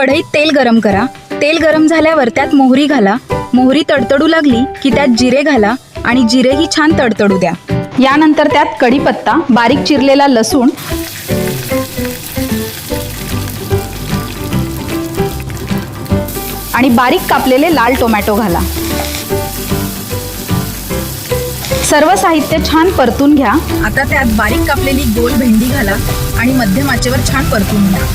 कढईत तेल गरम करा। तेल गरम झाल्यावर त्यात मोहरी घाला। मोहरी तडतडू लागली की त्यात जिरे घाला आणि जिरेही छान तडतडू द्या। यानंतर त्यात कढीपत्ता, बारीक चिरलेला लसूण आणि बारीक कापलेले लाल टोमॅटो घाला। सर्व साहित्य छान परतून घ्या। आता त्यात बारीक कापलेली गोल भेंडी घाला आणि मध्यम आचेवर छान परतून घ्या।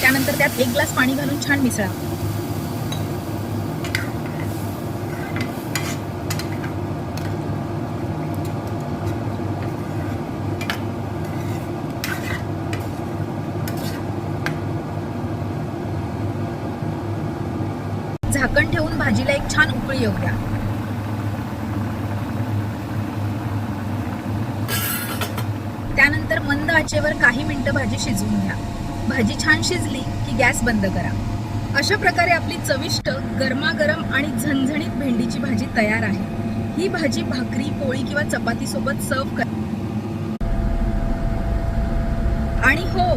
त्यानंतर त्यात 1 ग्लास पाणी घालून छान मिसळा। झाकण ठेवून भाजीला एक छान उकळी येऊ द्या। त्यानंतर मंद आचेवर काही मिनिटं भाजी शिजवून घ्या। भाजी छान शिजली की गॅस बंद करा। अशा प्रकारे आपली चविष्ट गरमागरम आणि झणझणीत भेंडीची भाजी तयार आहे। ही भाजी भाकरी, पोळी किंवा चपाती सोबत सर्व करा। आणि हो,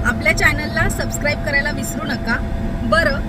आपल्या चॅनलला सबस्क्राईब करायला विसरू नका। बरं,